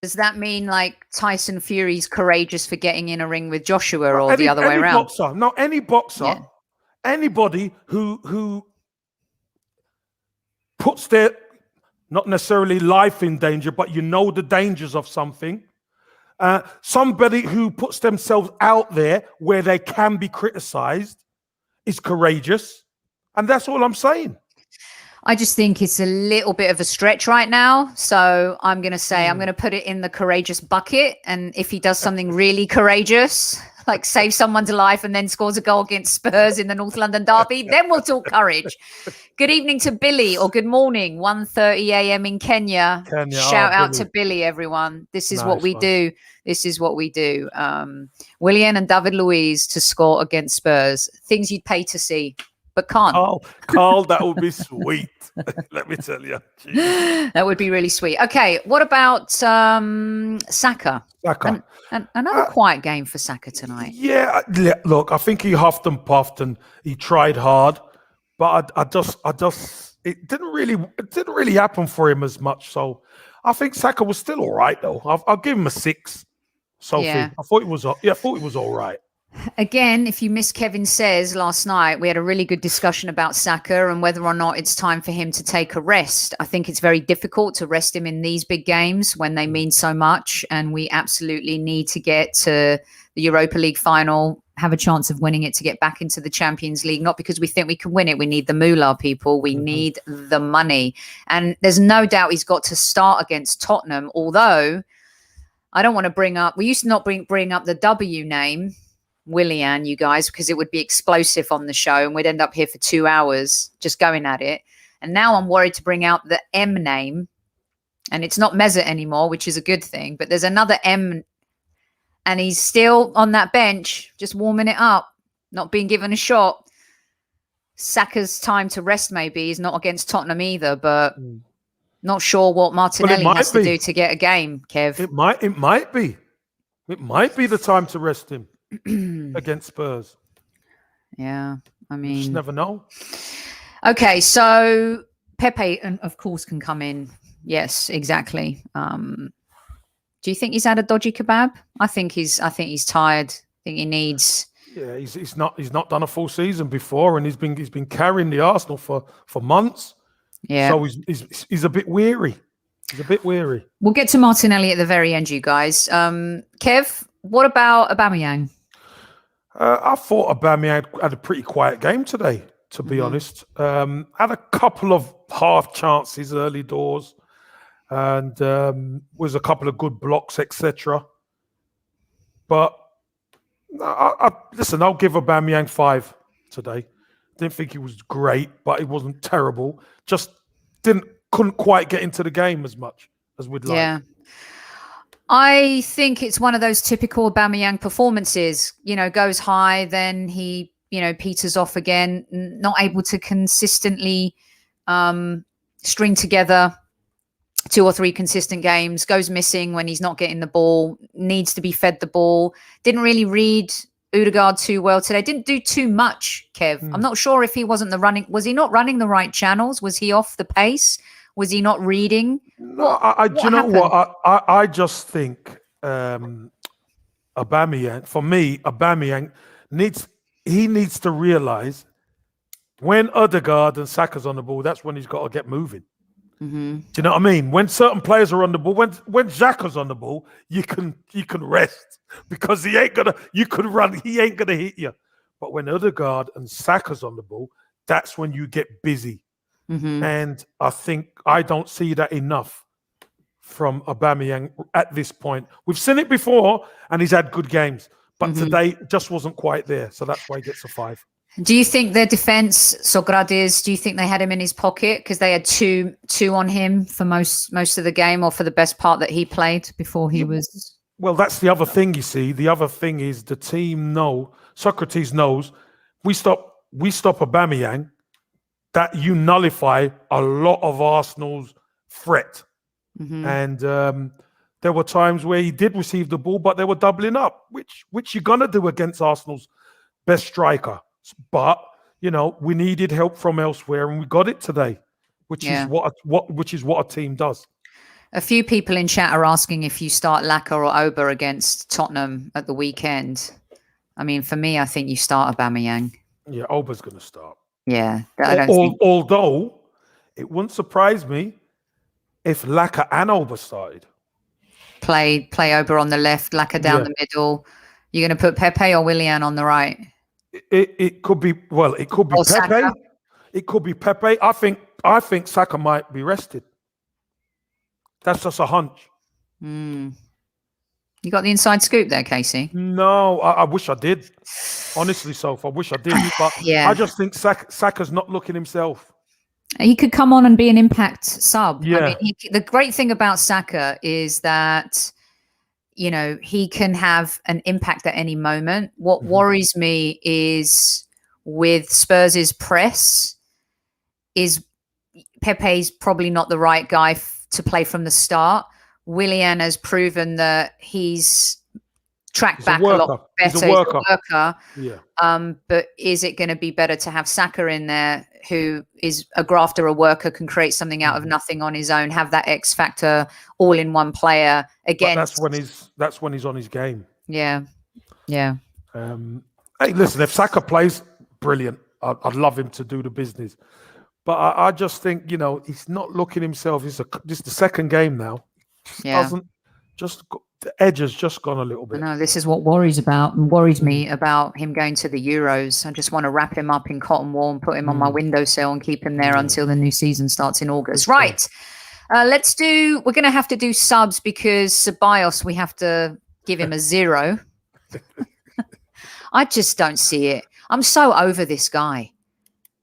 Does that mean like Tyson Fury's courageous for getting in a ring with Joshua or the other way around? Any boxer, anybody who puts their, not necessarily life in danger, but the dangers of something. Somebody who puts themselves out there where they can be criticized is courageous. And that's all I'm saying. I just think it's a little bit of a stretch right now. So I'm going to say I'm going to put it in the courageous bucket. And if he does something really courageous, like save someone's life and then scores a goal against Spurs in the North London derby, then we'll talk courage. Good evening to Billy, or good morning, 1:30 a.m. in Kenya. Shout out to Billy, everyone. This is what we do. This is what we do. Willian and David Luiz to score against Spurs. Things you'd pay to see. but can't. Carl, that would be sweet. Let me tell you. Jesus. That would be really sweet. Okay, what about Saka? Saka. And another quiet game for Saka tonight. Yeah, look, I think he huffed and puffed and he tried hard, but I just it didn't really happen for him as much. So I think Saka was still all right though. I'll give him a 6. Sophie, Yeah. I thought it was all right. Again, if you missed Kevin Says last night, we had a really good discussion about Saka and whether or not it's time for him to take a rest. I think it's very difficult to rest him in these big games when they mean so much. And we absolutely need to get to the Europa League final, have a chance of winning it to get back into the Champions League, not because we think we can win it. We need the moolah, people. We need the money. And there's no doubt he's got to start against Tottenham, although I don't want to bring up, we used to not bring up the W name, Willian, you guys, because it would be explosive on the show and we'd end up here for 2 hours just going at it. And now I'm worried to bring out the M name, and it's not Mesut anymore, which is a good thing, but there's another M and he's still on that bench, just warming it up, not being given a shot. Saka's time to rest maybe is not against Tottenham either, but not sure what Martinelli has to do to get a game, Kev. It might be. It might be the time to rest him. Against Spurs. Yeah, I mean, you just never know. Okay, so Pepe, of course, can come in. Yes, exactly. Do you think he's had a dodgy kebab? I think he's tired. I think he needs. Yeah, he's not done a full season before, and he's been carrying the Arsenal for months. Yeah, so he's a bit weary. He's a bit weary. We'll get to Martinelli at the very end, you guys. Kev, what about Aubameyang? I thought Aubameyang had a pretty quiet game today, to be honest. Had a couple of half chances early doors, and was a couple of good blocks, etc. But listen, I'll give Aubameyang 5 today. Didn't think he was great, but he wasn't terrible. Just couldn't quite get into the game as much as we'd like. Yeah. I think it's one of those typical Aubameyang performances, goes high, then he, peters off again, not able to consistently string together 2 or 3 consistent games, goes missing when he's not getting the ball, needs to be fed the ball. Didn't really read Odegaard too well today. Didn't do too much, Kev. I'm not sure if he wasn't was he not running the right channels? Was he off the pace? Was he not reading? No, do you know what? I just think Aubameyang, for me, Aubameyang needs to realise when Odegaard and Saka's on the ball, that's when he's got to get moving. Do you know what I mean? When certain players are on the ball, when Xhaka's on the ball, you can rest because he ain't gonna hit you. But when Odegaard and Saka's on the ball, that's when you get busy. And I don't see that enough from Aubameyang at this point. We've seen it before, and he's had good games, but today just wasn't quite there. So that's why he gets a 5. Do you think their defense, Sokratis, do you think they had him in his pocket because they had two on him for most of the game, or for the best part that he played before he was? Well, that's the other thing. You see, the other thing is the team Sokratis knows we stop Aubameyang. That you nullify a lot of Arsenal's threat. And there were times where he did receive the ball, but they were doubling up, which you're going to do against Arsenal's best striker. But, we needed help from elsewhere, and we got it today, which is what a team does. A few people in chat are asking if you start Laka or Oba against Tottenham at the weekend. I mean, for me, I think you start Aubameyang. Yeah, Oba's going to start. Yeah. Although it wouldn't surprise me if Laka and Oba started. Play Oba on the left, Laka down the middle. You're going to put Pepe or Willian on the right? It could be Pepe. Saka. It could be Pepe. I think Saka might be rested. That's just a hunch. You got the inside scoop there, Casey? No, I wish I did. Honestly, Soph, I wish I did. But I just think Saka's not looking himself. He could come on and be an impact sub. Yeah. I mean, the great thing about Saka is that, he can have an impact at any moment. What worries me is with Spurs' press is Pepe's probably not the right guy to play from the start. Willian has proven that he's tracked back a lot better. He's a worker. Yeah. But is it going to be better to have Saka in there, who is a grafter, a worker, can create something out of nothing on his own, have that X factor, all-in-one player again? That's when he's on his game. Yeah. Hey, listen, if Saka plays, brilliant. I'd love him to do the business. But I just think, he's not looking himself. This is the second game now. The edge has just gone a little bit. No, this is what worries me about him going to the Euros. I just want to wrap him up in cotton wool and put him on my windowsill and keep him there until the new season starts in August. Right. We're going to have to do subs because Ceballos, we have to give him a 0. I just don't see it. I'm so over this guy.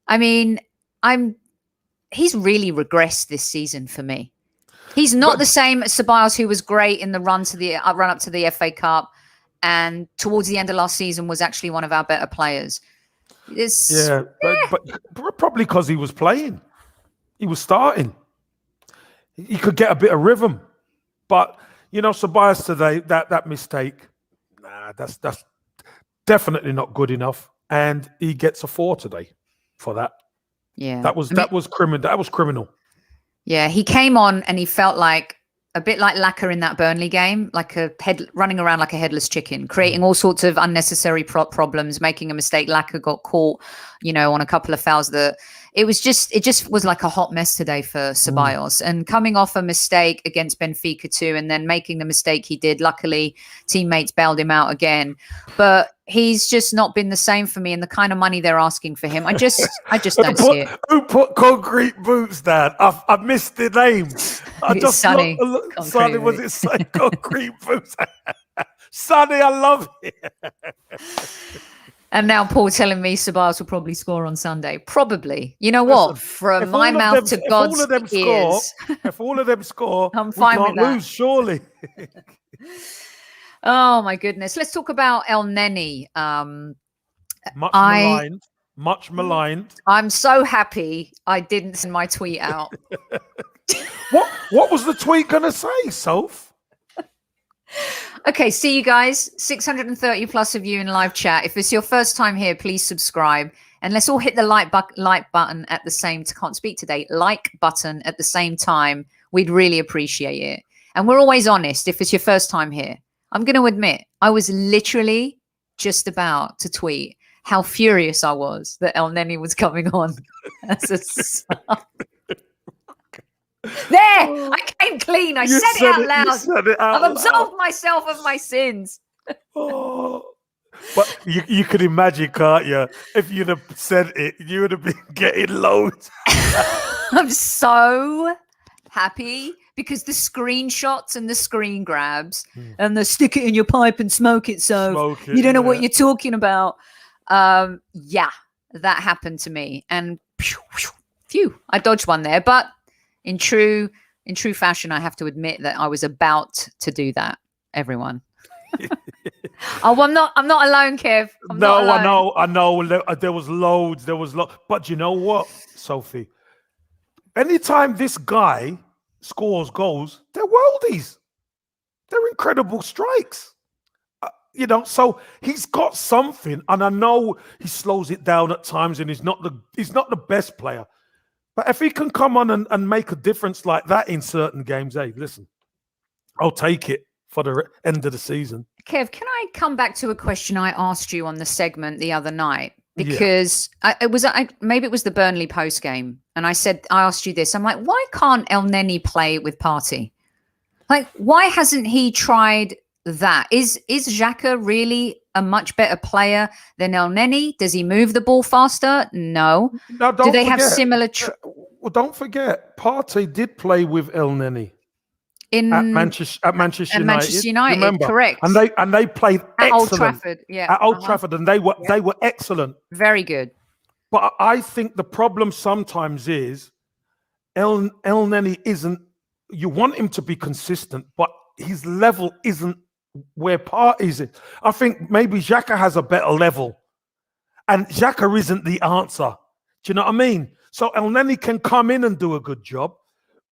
I mean, he's really regressed this season for me. He's not the same as Ceballos, who was great in the run up to the FA Cup, and towards the end of last season was actually one of our better players. But probably because he was playing, he was starting. He could get a bit of rhythm, but Ceballos today, that mistake, that's definitely not good enough, and he gets a 4 today for that. Yeah, that was criminal. That was criminal. Yeah, he came on and he felt like a bit like Laka in that Burnley game, like running around like a headless chicken, creating all sorts of unnecessary problems, making a mistake. Laka got caught, on a couple of fouls that it just was like a hot mess today for Ceballos. And coming off a mistake against Benfica too, and then making the mistake he did. Luckily, teammates bailed him out again. But he's just not been the same for me, and the kind of money they're asking for him, I just don't see it. Who put concrete boots down? I missed the name. Sonny. Sonny, was it Sonny? Concrete boots? Sonny, I love it. And now Paul telling me Ceballos will probably score on Sunday. Probably. You know what? From my mouth to God's ears. If all of them score, I'm fine with that. We can't lose, surely. Oh, my goodness. Let's talk about Elneny. Much maligned. I'm so happy I didn't send my tweet out. What was the tweet going to say, Soph? Okay, see you guys. 630 plus of you in live chat. If it's your first time here, please subscribe. And let's all hit the like button at the same time. Can't speak today. Like button at the same time. We'd really appreciate it. And we're always honest if it's your first time here. I'm going to admit, I was literally just about to tweet how furious I was that Elneny was coming on as a sub. There, I came clean. I said it out loud. I've absolved myself of my sins. But you could imagine, can't you? If you'd have said it, you would have been getting loads. I'm so happy because the screenshots and the screen grabs and the stick it in your pipe and smoke it you don't know what you're talking about. Yeah, that happened to me. And phew, I dodged one there. But in true fashion, I have to admit that I was about to do that, everyone. I'm not alone, Kev. I know. There was loads. But you know what, Sophie? Anytime this guy scores goals, they're worldies. They're incredible strikes. So he's got something, and I know he slows it down at times, and he's not the best player. But if he can come on and make a difference like that in certain games, hey, listen, I'll take it for the end of the season. Kev, can I come back to a question I asked you on the segment the other night? Because maybe it was the Burnley post game, and I asked you this. I'm like, why can't Elneny play with Partey? Like, why hasn't he tried that? Is Xhaka really a much better player than Elneny? Does he move the ball faster? No. Do they have similar? Well, don't forget, Partey did play with Elneny at Manchester United. Remember? Correct. And they played at excellent. Old Trafford. Yeah, at Old Trafford, and they were excellent. Very good. But I think the problem sometimes is Elneny isn't. You want him to be consistent, but his level isn't where Partey's is. I think maybe Xhaka has a better level, And Xhaka isn't the answer. Do you know what I mean? So Elneny can come in and do a good job,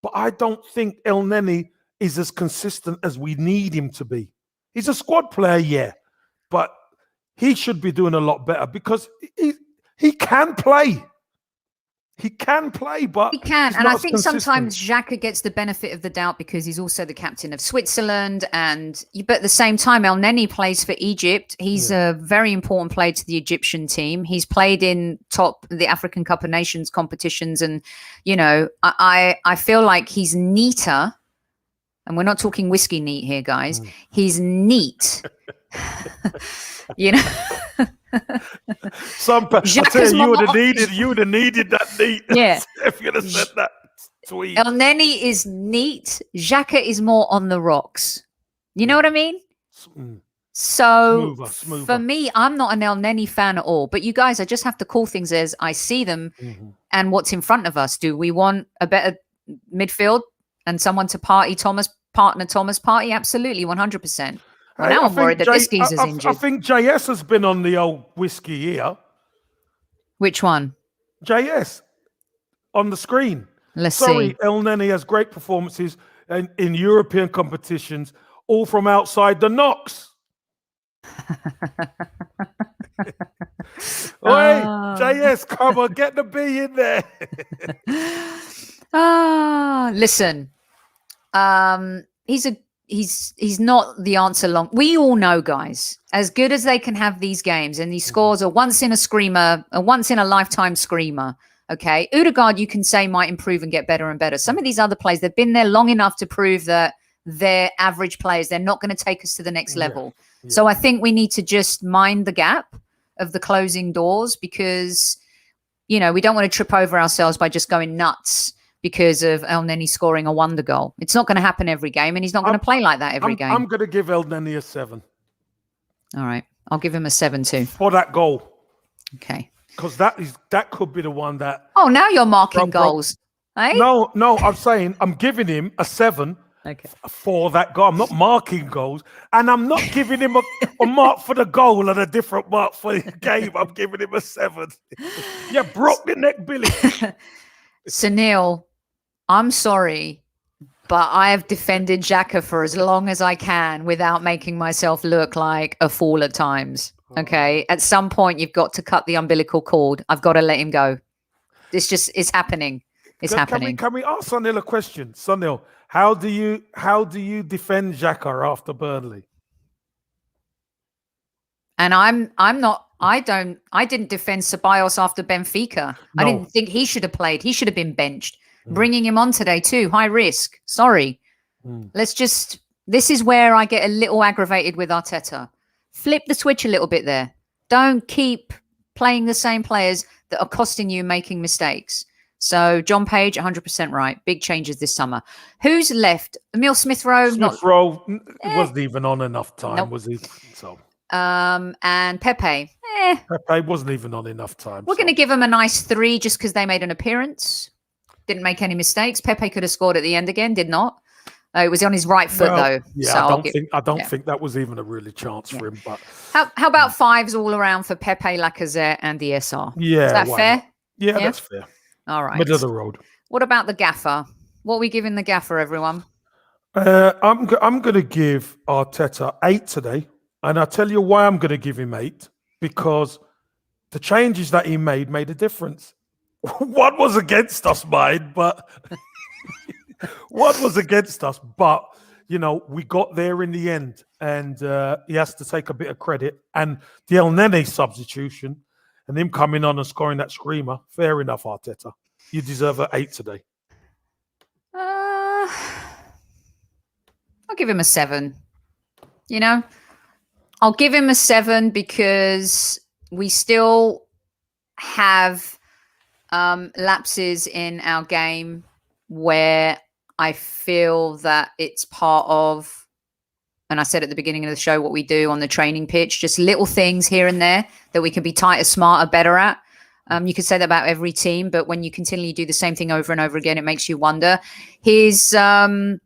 but I don't think Elneny is as consistent as we need him to be. He's a squad player, yeah, but he should be doing a lot better because he can play. He can play, but he can. And I think sometimes Xhaka gets the benefit of the doubt because he's also the captain of Switzerland. But at the same time, Elneny plays for Egypt. He's a very important player to the Egyptian team. He's played in the African Cup of Nations competitions. And, you know, I feel like he's neater. And we're not talking whiskey neat here, guys. He's neat. You know? You would have needed that neat. Yeah. If you'd have said that tweet. Elneny is neat. Xhaka is more on the rocks. You know what I mean? So smoother. For me, I'm not an Elneny fan at all. But you guys, I just have to call things as I see them and what's in front of us. Do we want a better midfield and someone to partner Thomas party? Absolutely, 100%. Well, now I'm worried that this geezer's injured. I think JS has been on the old whiskey here. Which one? JS on the screen. Let's see. Elneny has great performances in European competitions, all from outside the Knox. Oi, JS, come on, get the B in there. Listen. He's not the answer long. We all know, guys, as good as they can have these games, and these scores are once in a lifetime screamer. Okay. Odegaard, you can say, might improve and get better and better. Some of these other players, they've been there long enough to prove that they're average players. They're not going to take us to the next level. Yeah. So I think we need to just mind the gap of the closing doors because, you know, we don't want to trip over ourselves by just going nuts because of Elneny scoring a wonder goal. It's not going to happen every game, and he's not going to play like that every game. I'm going to give Elneny a 7. All right. I'll give him a 7 too. For that goal. Okay. Because that could be the one that... Oh, now you're marking goals. Eh? No, I'm saying I'm giving him a 7 for that goal. I'm not marking goals, and I'm not giving him a mark for the goal and a different mark for the game. I'm giving him a 7. Yeah, broke the neck, Billy. Sunil, I'm sorry, but I have defended Xhaka for as long as I can without making myself look like a fool at times. Okay. At some point, you've got to cut the umbilical cord. I've got to let him go. It's happening. It's happening. Can we ask Sunil a question? Sunil, how do you defend Xhaka after Burnley? And I didn't defend Ceballos after Benfica. No. I didn't think he should have played. He should have been benched. Bringing him on today too, high risk. Sorry. This is where I get a little aggravated with Arteta. Flip the switch a little bit there. Don't keep playing the same players that are costing you making mistakes. So John Page, 100% right. Big changes this summer. Who's left? Emile Smith-Rowe? Smith-Rowe wasn't even on enough time, was he? So. And Pepe. Pepe wasn't even on enough time. We're going to give him a nice 3 just because they made an appearance. Didn't make any mistakes. Pepe could have scored at the end again, did not. It was on his right foot though. Yeah, so I don't think that was even a really chance for him. But how about 5s all around for Pepe, Lacazette, and the SR? Yeah, is that fair? Yeah, that's fair. All right, middle of the road. What about the gaffer? What are we giving the gaffer, everyone? I'm going to give Arteta 8 today. And I'll tell you why I'm going to give him 8. Because the changes that he made a difference. One was against us, but one was against us. But, you know, we got there in the end. And he has to take a bit of credit. And the Elneny substitution and him coming on and scoring that screamer, fair enough, Arteta. You deserve an 8 today. I'll give him a 7. You know? I'll give him a 7 because we still have lapses in our game where I feel that it's part of, and I said at the beginning of the show, what we do on the training pitch, just little things here and there that we can be tighter, smarter, better at. You could say that about every team, but when you continually do the same thing over and over again, it makes you wonder. His look,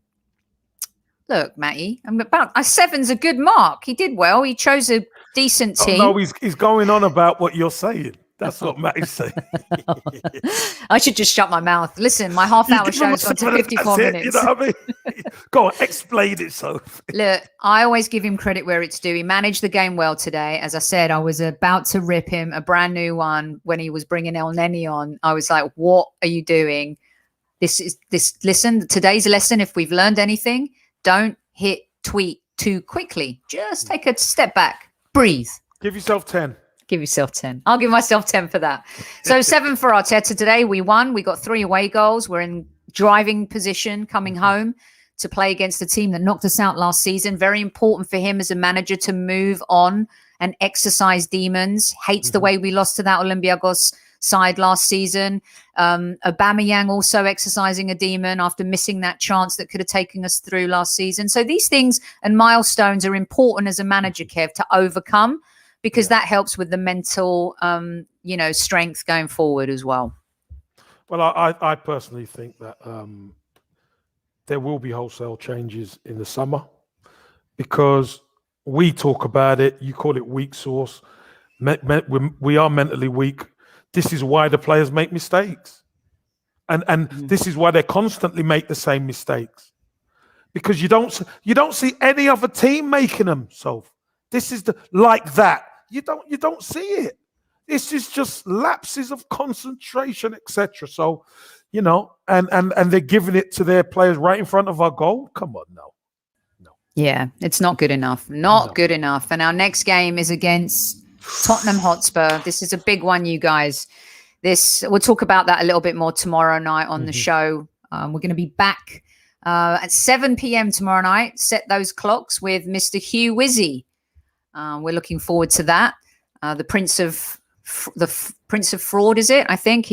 Matty, 7's a good mark. He did well. He chose a decent team. No, he's going on about what you're saying. That's what Matt is saying. I should just shut my mouth. Listen, my half-hour show's gone to 54 minutes. You know what I mean? Go on, explain it, Sophie. Look, I always give him credit where it's due. He managed the game well today. As I said, I was about to rip him a brand new one when he was bringing Elneny on. I was like, what are you doing? Listen, today's lesson, if we've learned anything, don't hit tweet too quickly. Just take a step back. Breathe. Give yourself 10. Give yourself 10. I'll give myself 10 for that. So 7 for Arteta today. We won. We got 3 away goals. We're in driving position coming home to play against the team that knocked us out last season. Very important for him as a manager to move on and exercise demons. Hates the way we lost to that Olympiacos side last season. Aubameyang also exercising a demon after missing that chance that could have taken us through last season. So these things and milestones are important as a manager, Kev, to overcome, because that helps with the mental, strength going forward as well. Well, I personally think that there will be wholesale changes in the summer, because we talk about it. You call it weak sauce. We are mentally weak. This is why the players make mistakes. And this is why they constantly make the same mistakes. Because you don't see any other team making them, so this is like that. You don't see it. This is just lapses of concentration, etc. So, and they're giving it to their players right in front of our goal. Come on, no. Yeah, it's not good enough. Not good enough. And our next game is against Tottenham Hotspur. This is a big one, you guys. We'll talk about that a little bit more tomorrow night on the show. We're going to be back at 7 p.m. tomorrow night. Set those clocks with Mr. Hugh Wizzy. We're looking forward to that. The Prince of Fraud, is it? I think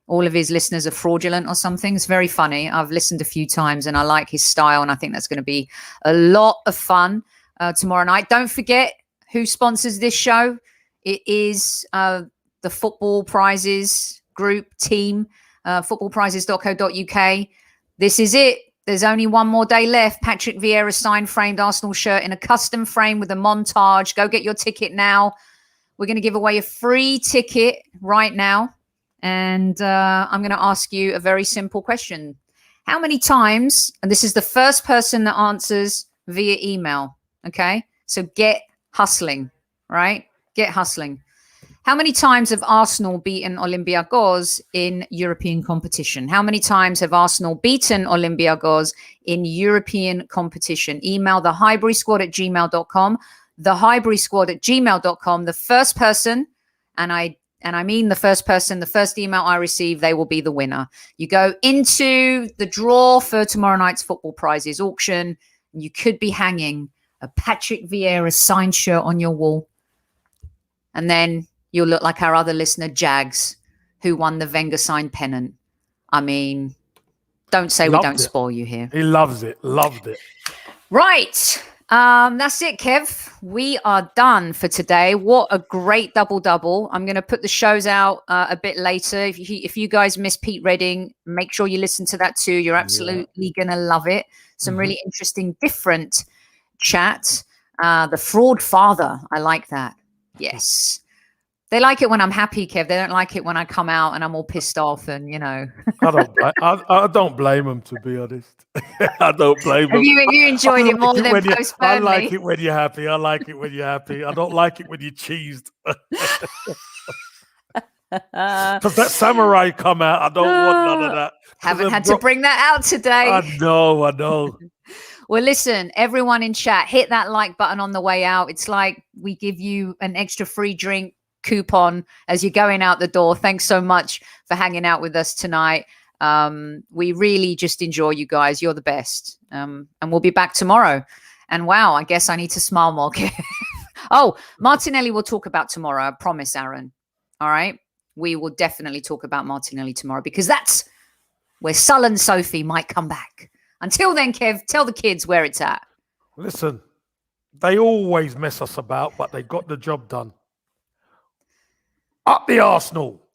all of his listeners are fraudulent or something. It's very funny. I've listened a few times and I like his style, and I think that's going to be a lot of fun tomorrow night. Don't forget who sponsors this show. It is the Football Prizes group team, footballprizes.co.uk. This is it. There's only one more day left. Patrick Vieira's signed framed Arsenal shirt in a custom frame with a montage. Go get your ticket now. We're going to give away a free ticket right now. And I'm going to ask you a very simple question. How many times, and this is the first person that answers via email, okay? So get hustling, right? Get hustling. How many times have Arsenal beaten Olympiacos in European competition? How many times have Arsenal beaten Olympiacos in European competition? Email the highburysquad@gmail.com, the highburysquad@gmail.com. The first person, and I mean the first person, the first email I receive, they will be the winner. You go into the draw for tomorrow night's Football Prizes auction, and you could be hanging a Patrick Vieira signed shirt on your wall. And then you'll look like our other listener, Jags, who won the Wenger signed pennant. I mean, don't say we don't spoil you here. He loves it. Loved it. Right. That's it, Kev. We are done for today. What a great double-double. I'm going to put the shows out a bit later. If you guys miss Pete Redding, make sure you listen to that too. You're absolutely going to love it. Some really interesting, different chat. The fraud father. I like that. Yes. They like it when I'm happy, Kev. They don't like it when I come out and I'm all pissed off and, I don't blame them, to be honest. I don't blame them. You enjoyed it more than post Burnley. I like it when you're happy. I like it when you're happy. I don't like it when you're cheesed. Because that samurai come out, I don't want none of that. Haven't had to bring that out today. I know. Well, listen, everyone in chat, hit that like button on the way out. It's like we give you an extra free drink coupon as you're going out the door. Thanks so much for hanging out with us tonight. We really just enjoy you guys. You're the best. And we'll be back tomorrow. And wow, I guess I need to smile more. Oh, Martinelli will talk about tomorrow. I promise, Aaron. All right. We will definitely talk about Martinelli tomorrow, because that's where sullen Sophie might come back. Until then, Kev, tell the kids where it's at. Listen, they always mess us about, but they got the job done. Up the Arsenal.